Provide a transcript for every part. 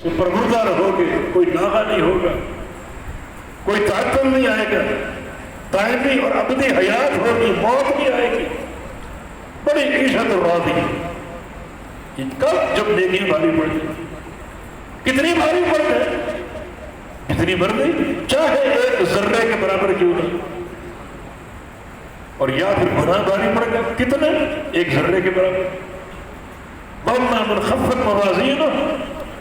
پروردہ رہو گے، کوئی ناغہ نہیں ہوگا، کوئی تعطل نہیں آئے گا، دائمی اور ابدی حیات ہوگی، موت نہیں آئے گی، بڑی عیشت راضی۔ کب؟ جب نیکیاں بھاری پڑ جائیں۔ کتنی بھاری پڑ جائے؟ جتنی مرضی، چاہے ایک ذرے کے برابر کیوں نہ، اور یا پھر گناہ بھاری پڑ گئے، کتنے؟ ایک ذرے کے برابر۔ وَأَمَّا مَنْ خَفَّتْ مَوَازِينُهُ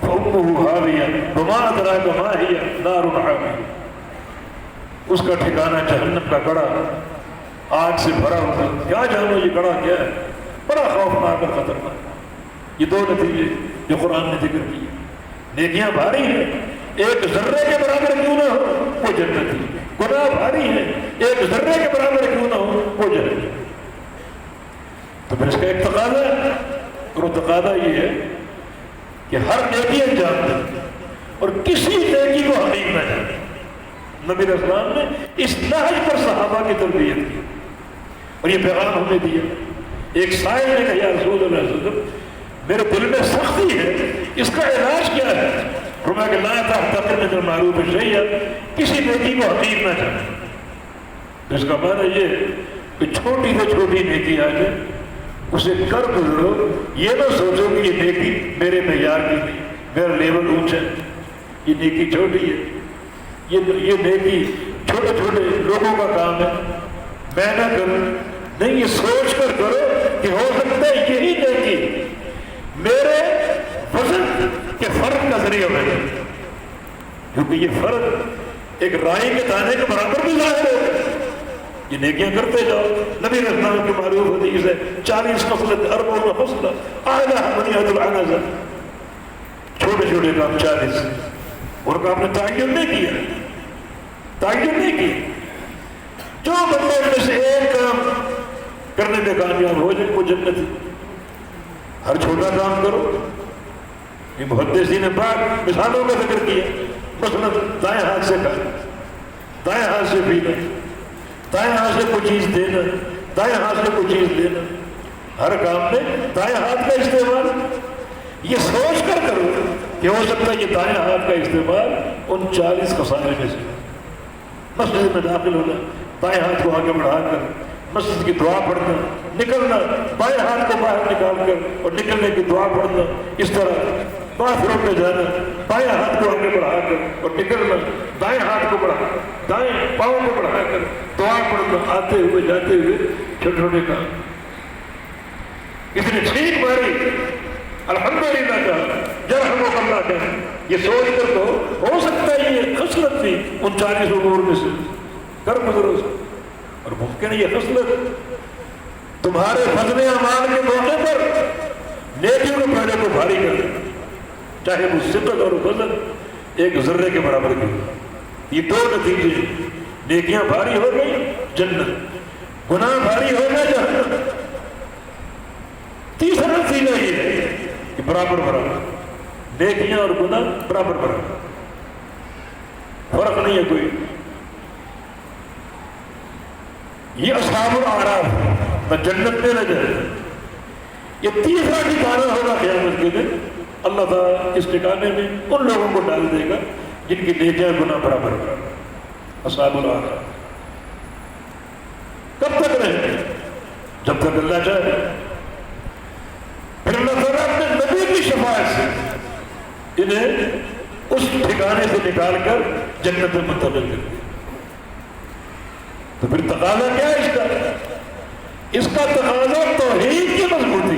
فَأُمُّهُ هَاوِيَةٌ وَمَا أَدْرَاكَ مَا هِيَ نَارٌ حَامِيَةٌ۔ اس کا ٹھکانہ جہنم کا گڑھا، آگ سے بھرا ہوگا۔ کیا جانو یہ گڑھا کیا ہے؟ بڑا خوفناک اور خطرناک۔ یہ دو نتیجے جو قرآن نے ذکر کیے۔ نیکیاں بھاری ہیں، ایک ذرے کے برابر کیوں نہ ہو وہ جنتی، گناہ بھاری ہیں، ایک ذرے کے برابر کیوں نہ ہو وہ جنتی۔ تو پھر اس کا ایک تقاضا ہے، اور وہ تقاضا یہ ہے کہ ہر نیکی انجام دے اور کسی نیکی کو حقیر نہ جانے۔ نبی علیہ السلام نے اس نہج پر صحابہ کی تربیت کی اور یہ پیغام ہمیں دیا۔ ایک سائل نے کہا یا رسول اللہ صلی اللہ علیہ وسلم میرے دل میں سختی ہے، اس کا علاج کیا ہے؟ فرمایا کہ لا تحتقر من المعروف شیئا، کسی نیکی کو حقیر نہ جانے۔ اس کا معنی یہ کہ چھوٹی سے چھوٹی نیکی آ جائے اسے کر گزرو، یہ نہ سوچو کہ یہ نیکی میرے معیار کی نہیں، میرا لیول اونچا ہے، یہ نیکی چھوٹی ہے، یہ نیکی چھوٹے چھوٹے لوگوں کا کام ہے، میں نہ کروں۔ نہیں، یہ سوچ کر کرو کہ ہو سکتا ہے یہی نیکی میرے وزن کے فرق کا ذریعہ بنے، کیونکہ یہ فرق ایک رائی کے دانے کے برابر بھی ظاہر ہے۔ یہ نیکیاں کرتے جاؤ۔ نبی علیہ السلام کی معروف حدیث ہے 40 خصلت 40 خصلۃ اعلیٰ منیۃ العنزہ، چھوٹے چھوٹے کام 40، اور کا آپ نے تعین نہیں کیا، تعین نہیں کیا۔ جو بندے میں سے ایک کام کرنے میں کامیاب ہو جائے وہ جنتی۔ ہر چھوٹا کام کرو۔ یہ محدثین پاک مثالوں کا ذکر کیا، مثلا دائیں ہاتھ سے کھانا، دائیں ہاتھ سے پینا، دائیں ہاتھ سے کوئی چیز دینا، دائیں ہاتھ سے کوئی چیز لینا، ہر کام میں دائیں ہاتھ کا استعمال۔ یہ سوچ کر کرو کہ ہو سکتا ہے یہ دائیں ہاتھ کا استعمال ان 40 خصائل میں سے۔ مسجد میں داخل ہونا، بائیں ہاتھ کو آگے بڑھا کر مسجد کی دعا پڑھنا، نکلنا بائیں ہاتھ کو باہر نکال کر اور نکلنے کی دعا پڑھنا، اس طرح باتھ روم میں جانا بائیں ہاتھ کو آگے بڑھا کر اور نکلنا دائیں ہاتھ کو بڑھا، دائیں پاؤں کو بڑھا کر دعا پڑھنا، آتے ہوئے جاتے ہوئے چھوٹے چھوٹے کام۔ اس نے ٹھیک ماری الحمدللہ کہا، یرحمک اللہ کہا، یہ سوچ کر تو ہو سکتا ہے یہ خصلت تھی ان 40 امور میں سے، کر گزرو سے۔ اور ممکن ہے یہ خصلت تمہارے فضل اعمال کے موقع پر نیکیوں کے پہلے کو بھاری کر دے، چاہے وہ ثقل اور وزن ایک ذرے کے برابر کی۔ یہ دو نتیجے، نیکیاں بھاری ہو گئی جنت، گناہ بھاری ہو گئے جہنم۔ تیسرا نتیجہ یہ ہے کہ برابر برابر نیکیاں اور گناہ برابر برابر، فرق نہیں ہے کوئی۔ یہ اصحاب الاعراف نہ جنت میں نہ جہنم۔ یہ تیسرا ٹھکانہ ہوگا قیامت کے دن، اللہ تعالیٰ اس ٹھکانے میں ان لوگوں کو ڈال دے گا جن کی نیکیاں گناہ برابر برابر، اصحاب الاعراف۔ کب تک رہیں گے؟ جب تک اللہ چاہے۔ پھر اللہ تعالیٰ اپنے نبی کی شفاعت سے انہیں اس ٹھکانے سے نکال کر جنت میں منتقل کر دیا۔ تو پھر تقاضا کیا ہے اس کا؟ اس کا تقاضا توحید کی مضبوطی،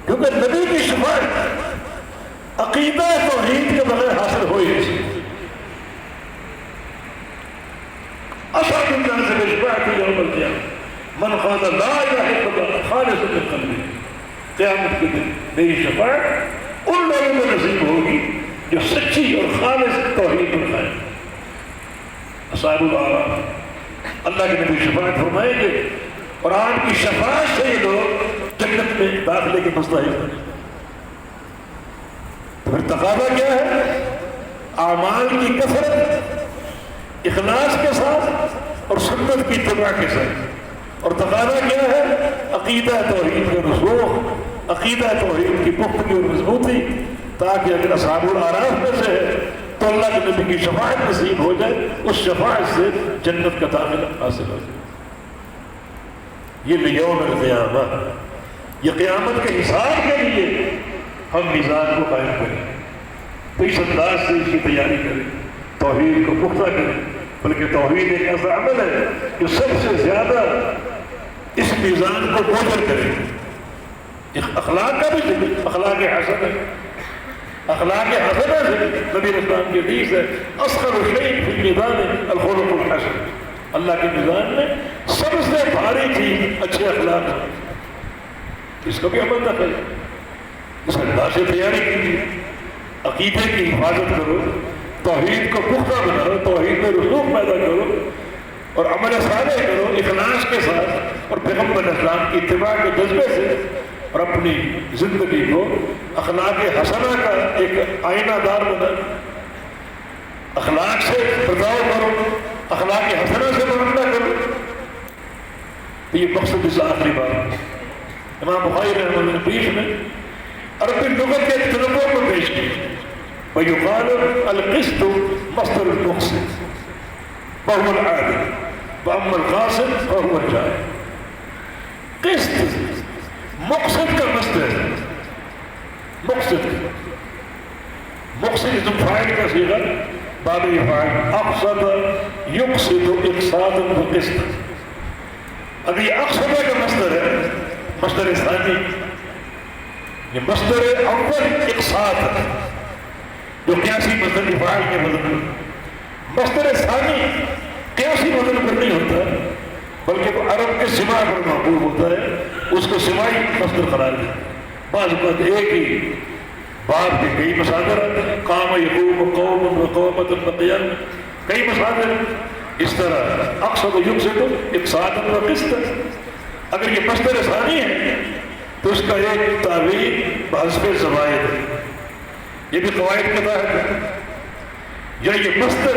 کیونکہ نبی کی شفاعت عقیدہ توحید کے بغیر حاصل ہو ہی نہیں سکتی۔ اشهد ان لا اله الا الله یوم القیامہ من قال لا الہ الا اللہ خالصا من قلبہ، قیامت کے دن میری شفاعت ان لوگوں کو نصیب ہوگی جو سچی اور خالص توحید پر قائم۔ اصحاب الاعراف اللہ کے نبی شفاعت فرمائیں گے اور آپ کی شفاعت سے یہ لوگ جنت میں داخلے کے مستحق بنے۔ تو پھر تقاضا کیا ہے؟ اعمال کی کثرت، اخلاص کے ساتھ اور سنت کی اتباع کے ساتھ۔ اور تقاضا کیا ہے؟ عقیدہ توحید کا رسوخ، عقیدہ توحید کی پختگی اور مضبوطی، تاکہ اگر اصحاب الاعراف میں سے ہے تو اللہ کے نبی کی شفاعت نصیب ہو جائے، اس شفاعت سے جنت کا داخلہ حاصل ہو جائے۔ یہ لیوم القیامہ، یہ قیامت کے حساب کے لیے ہم میزان کو قائم کریں، تو اس انداز سے اس کی تیاری کریں، توحید کو پختہ کریں۔ بلکہ توحید ایک ایسا عمل ہے جو سب سے زیادہ اس میزان کو بوجھل کرے۔ اخلاق کا بھی ذکر، اخلاق حسنہ، اخلاق حسنہ سے نبی اسلام کی حدیث ہے اصغر شیء فی المیزان الخلق الحسن، اللہ کے میزان میں سب سے بھاری چیز اچھے اخلاق ہیں، اس کو بھی عمل نہ کریں، اس انداز سے تیاری کیجیے، عقیدے کی حفاظت کرو، توحید کو پختہ بناؤ، توحید میں رسوخ پیدا کرو اور عمل صالح کرو اخلاص کے ساتھ اور پیغمبر اسلام کی اتباع کے جذبے سے، اور اپنی زندگی کو اخلاق حسنہ کا ایک آئینہ دار بناؤ، اخلاق سے برتاؤ کرو، اخلاق حسنہ سے معاملہ کرو۔ تو یہ مقصد اس آخری بات امام بخاری رحمہ اللہ نے پیش میں عربی لغت کے تنوع کو پیش کیا۔ وَيُقَالُ الْقِسْطُ مَصْدَرُ الْمُقْسِطِ وَهُوَ الْعَادِلُ وَأَمَّا الْقَاسِطُ فَهُوَ الْجَائِرُ۔ قسط مقصد کا مصدر ہے، مقصد مقصد اسم فاعل کا صیغہ باب فاعل، اقصد یقصد اقصادا وقسطا۔ اب یہ اقصد کا مصدر ہے، مصدر ثانی، یہ مصدر اول اقصاد ہے جو قیاسی مصدر فاعل کے بدل میں، مصدر ثانی قیاسی بدل پر نہیں ہوتا بلکہ وہ عرب کے سماع پر معقول ہوتا ہے، اس کو سماعی مصدر قرار دیا۔ بعض اوقات ایک ہی باب کے کئی مصادر آتے ہیں، قام یقوم قوم وقومۃ وقیام، کئی مصادر، اس طرح اقصد یقصد اقصادا وقسطا۔ اگر یہ مصدر ثانی ہے تو اس کا ایک تعبیر بحسب زوائد ہے، یہ بھی قواعد کے تحت ہے، یا یہ مصدر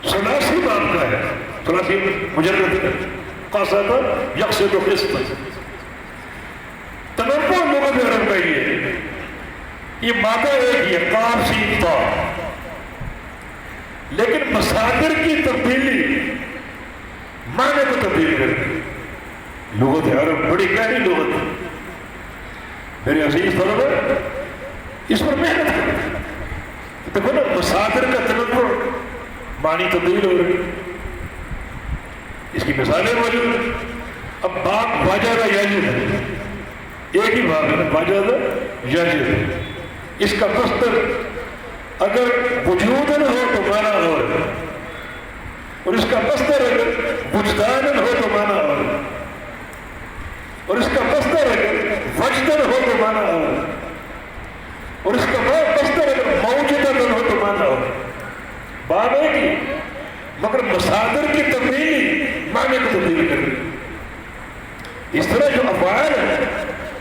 ثلاثی باب کا ہے، ثلاثی مجرد ہے، قصد یقصد قسطا۔ تنوع لغت عرب کا یہ مادہ ایک یہ قاف سین طا، لیکن مصادر کی تبدیلی معنی کو تبدیل کرتی ہے۔ لغت عرب بڑی گہری لغت ہے، میرے عزیز طلبہ اس پر محنت کریں۔ دیکھو نا مصادر کا تنوع، معنی تبدیل ہو رہی، اس کی مثالیں موجود ہیں۔ اب باب واجد یجد ہے، ایک ہی باب ہے، واجد یجد ہے، اس کا مصدر اگر وجودن ہو تو معنی اور ہے، اور اس کا مصدر اگر وجدانن ہو تو معنی اور ہے، اور اس کا مصدر اگر وجدن ہو تو معنی اور ہے، اور اس کا مصدر اگر موجودن ہو تو معنی اور ہے۔ باب ہے کہ مگر مصادر کی تبدیلی معنی کو تبدیل کر رہی۔ اس طرح جو افعال ہیں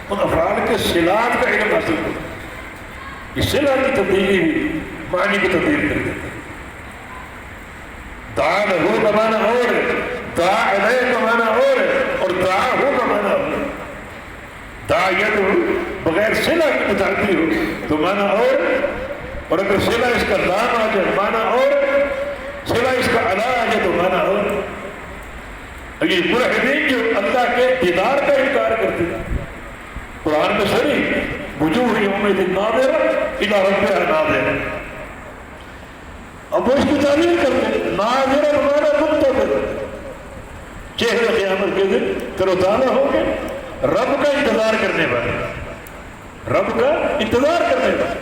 ان افعال کے صلات کا علم حاصل کرو، یہ صلہ کی تبدیلی بھی معنی کو تبدیل کر دیتا ہے۔ دعا لہو کا معنی اور ہے، دعا علیہ کا معنی اور ہے، اور دعا ہو کا معنی اور ہے۔ دعا یدعو بغیر صلہ کی متعدی ہو تو معنی اور ہے، اور اگر صلہ اس کا لام آ جائے معنی اور ہے، صلہ اس کا علا آ جائے تو معنی اور ہے۔ یہ ملحدین جو اللہ کے دیدار کا انکار کرتے ہیں، قرآن میں صریح وجوہ یومئذ ناظرہ الی ربہا ناظرہ، اب وہ اس کی تعبیر کرتے ہیں ناظرہ بمعنی منتظر، چہرے قیامت کے دن تر و تازہ ہوں گے رب کا انتظار کرنے والے، رب کا انتظار کرنے والے۔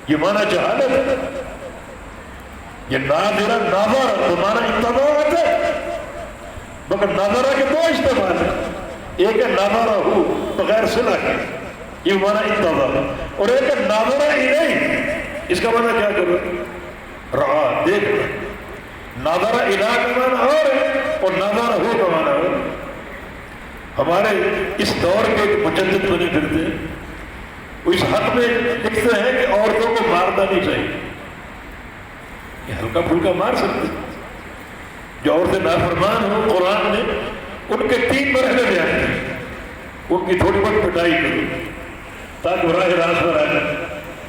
یہ معنی جہالت ہے، یہ ناظرہ ناظرہ بمعنی انتظار ہے، مگر ناظرہ کے دو استعمال ہیں، ایک ہے ناظرہ ہو بغیر صلہ کے، یہ معنی انتظار، اور ایک ہے ناظرہ الیہ، اس کا معنی کیا کرو رعا دیکھ رہا، ناظرہ الہ کا معنی اور ہے اور ناظرہ ہو کا معنی اور ہے۔ ہمارے اس دور کے مجدد بنے پھرتے ہیں، وہ اس حق میں لکھتے ہیں کہ عورتوں کو مارنا نہیں چاہیے، یہ ہلکا پھلکا مار سکتے ہیں، جو عورتیں نافرمان ہوں قرآن نے ان کے 3 مرحلے بیان ہیں، ان کی تھوڑی بہت پٹائی کرو تاکہ راہ راست پر آ جائے۔